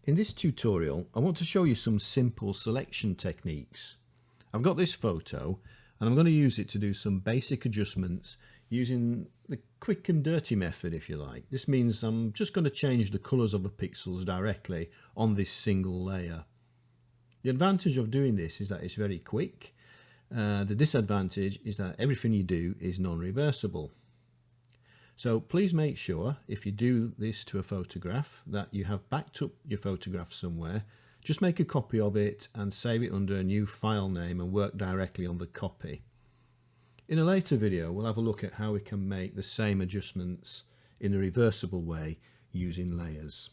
In this tutorial, I want to show you some simple selection techniques. I've got this photo and I'm going to use it to do some basic adjustments using the quick and dirty method, if you like. This means I'm just going to change the colours of the pixels directly on this single layer. The advantage of doing this is that it's very quick. The disadvantage is that everything you do is non-reversible. So please make sure, if you do this to a photograph, that you have backed up your photograph somewhere. Just make a copy of it and save it under a new file name and work directly on the copy. In a later video, we'll have a look at how we can make the same adjustments in a reversible way using layers.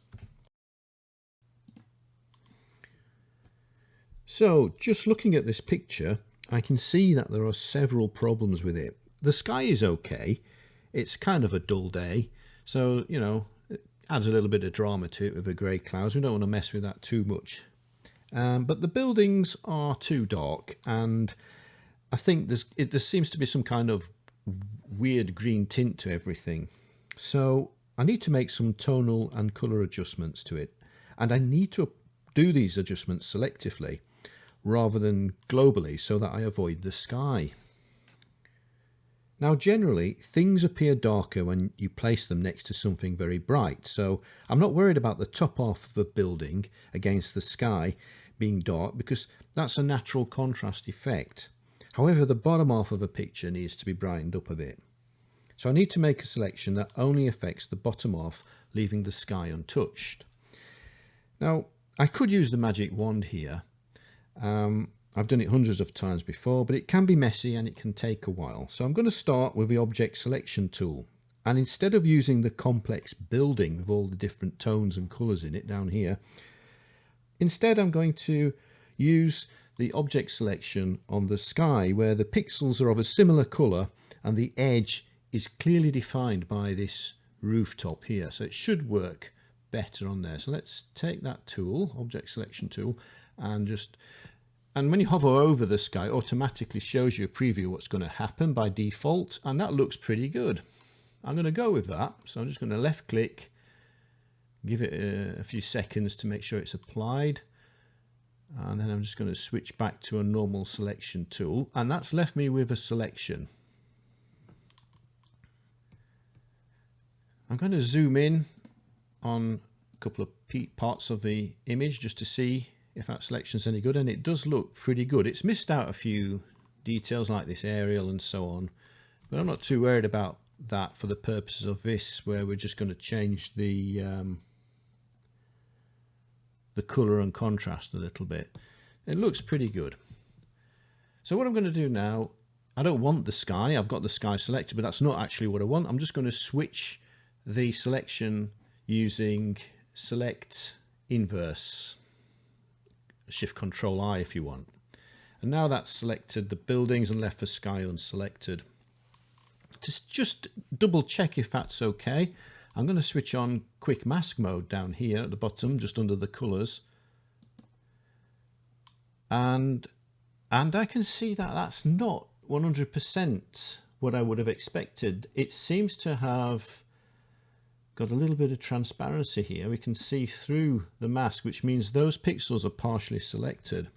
So, just looking at this picture, I can see that there are several problems with it. The sky is okay. It's kind of a dull day, so you know, it adds a little bit of drama to it with the grey clouds. We don't want to mess with that too much. But the buildings are too dark, and I think there seems to be some kind of weird green tint to everything. So I need to make some tonal and colour adjustments to it, and I need to do these adjustments selectively rather than globally so that I avoid the sky. Now generally things appear darker when you place them next to something very bright, so I'm not worried about the top half of a building against the sky being dark because that's a natural contrast effect. However, the bottom half of a picture needs to be brightened up a bit. So I need to make a selection that only affects the bottom half, leaving the sky untouched. Now I could use the magic wand here. I've done it hundreds of times before, but it can be messy and it can take a while. So I'm going to start with the object selection tool. And instead of using the complex building with all the different tones and colours in it down here, instead I'm going to use the object selection on the sky where the pixels are of a similar colour and the edge is clearly defined by this rooftop here. So it should work better on there. So let's take that tool, object selection tool, and when you hover over the sky, it automatically shows you a preview of what's going to happen by default, and that looks pretty good. I'm going to go with that, so I'm just going to left click, give it a few seconds to make sure it's applied, and then I'm just going to switch back to a normal selection tool, and that's left me with a selection. I'm going to zoom in on a couple of parts of the image just to see if that selection's any good, and it does look pretty good. It's missed out a few details like this aerial and so on, but I'm not too worried about that for the purposes of this, where we're just going to change the colour and contrast a little bit. It looks pretty good. So what I'm going to do now, I don't want the sky. I've got the sky selected, but that's not actually what I want. I'm just going to switch the selection using select inverse. Shift Control I if you want. And now that's selected the buildings and left the sky unselected. Just double check if that's okay, I'm going to switch on quick mask mode down here at the bottom, just under the colours. And I can see that that's not 100% what I would have expected. It seems to have got a little bit of transparency here. We can see through the mask, which means those pixels are partially selected.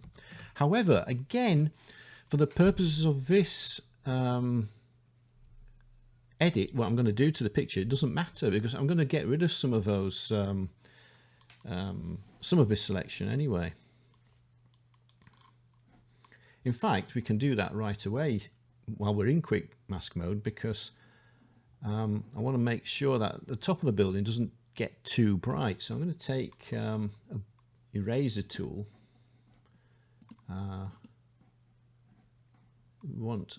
However, again, for the purposes of this edit, what I'm going to do to the picture, it doesn't matter because I'm going to get rid of some of those, some of this selection anyway. In fact, we can do that right away while we're in quick mask mode because I want to make sure that the top of the building doesn't get too bright. So I'm going to take an eraser tool. We want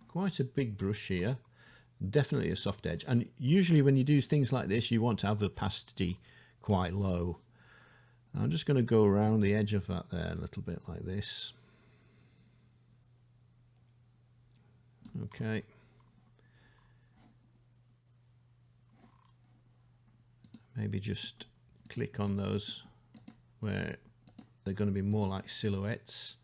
quite a big brush here, definitely a soft edge. And usually when you do things like this, you want to have the opacity quite low. I'm just going to go around the edge of that there a little bit like this. Okay. Maybe just click on those where they're going to be more like silhouettes.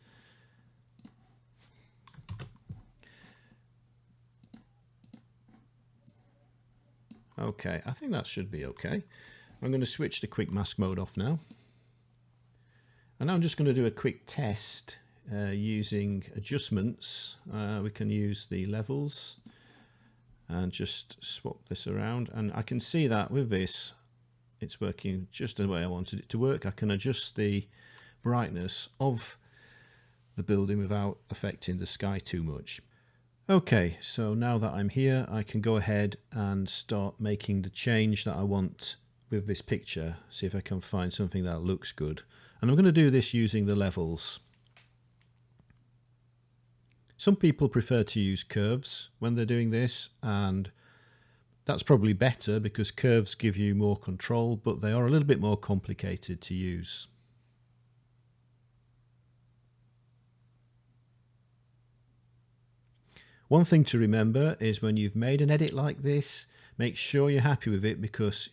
Okay, I think that should be okay. I'm going to switch to quick mask mode off now. And now I'm just going to do a quick test using adjustments. We can use the levels and just swap this around, and I can see that with this it's working just the way I wanted it to work. I can adjust the brightness of the building without affecting the sky too much. Okay, so now that I'm here, I can go ahead and start making the change that I want with this picture, see if I can find something that looks good. And I'm going to do this using the levels. Some people prefer to use curves when they're doing this, and that's probably better because curves give you more control, but they are a little bit more complicated to use. One thing to remember is when you've made an edit like this, make sure you're happy with it, because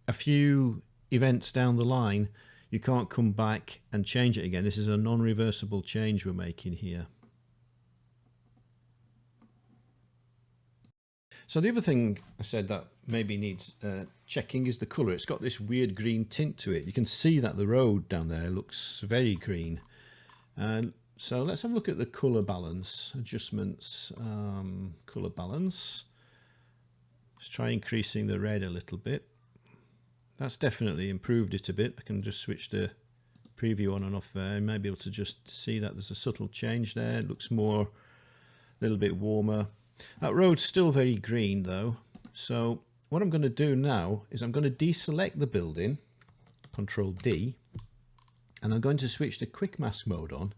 a few events down the line, you can't come back and change it again. This is a non-reversible change we're making here. So the other thing I said that maybe needs checking is the colour. It's got this weird green tint to it. You can see that the road down there looks very green. And so let's have a look at the colour balance, adjustments, colour balance. Let's try increasing the red a little bit. That's definitely improved it a bit. I can just switch the preview on and off there. You may be able to just see that there's a subtle change there. It looks more, a little bit warmer. That road's still very green though. So what I'm going to do now is I'm going to deselect the building, Control D, and I'm going to switch the quick mask mode on.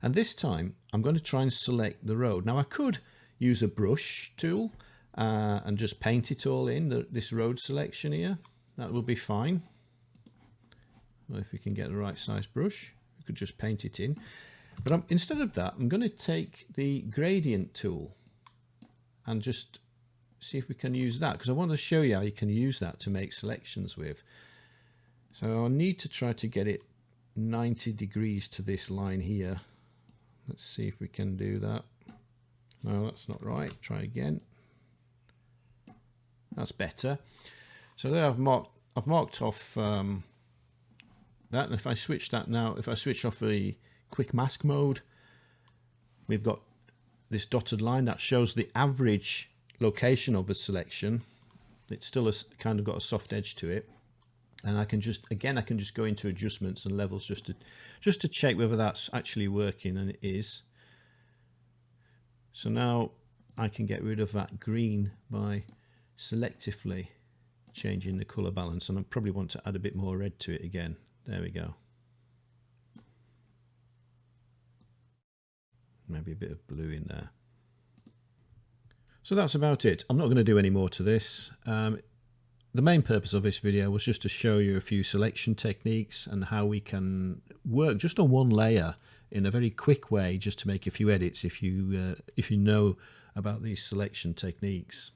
And this time I'm going to try and select the road. Now I could use a brush tool and just paint it all in, this road selection here. That will be fine. Well, if we can get the right size brush, we could just paint it in. But instead of that, I'm going to take the gradient tool and just see if we can use that, because I want to show you how you can use that to make selections with. So I need to try to get it 90 degrees to this line here. Let's see if we can do that. No, that's not right. Try again. That's better. So there I've marked off that, and if I switch that now, if I switch off the quick mask mode, we've got this dotted line that shows the average location of the selection. It's still kind of got a soft edge to it, and I can just go into adjustments and levels just to check whether that's actually working, and it is. So now I can get rid of that green by selectively changing the color balance, and I probably want to add a bit more red to it again. There we go. Maybe a bit of blue in there. So that's about it. I'm not going to do any more to this. The main purpose of this video was just to show you a few selection techniques and how we can work just on one layer in a very quick way, just to make a few edits if you know about these selection techniques.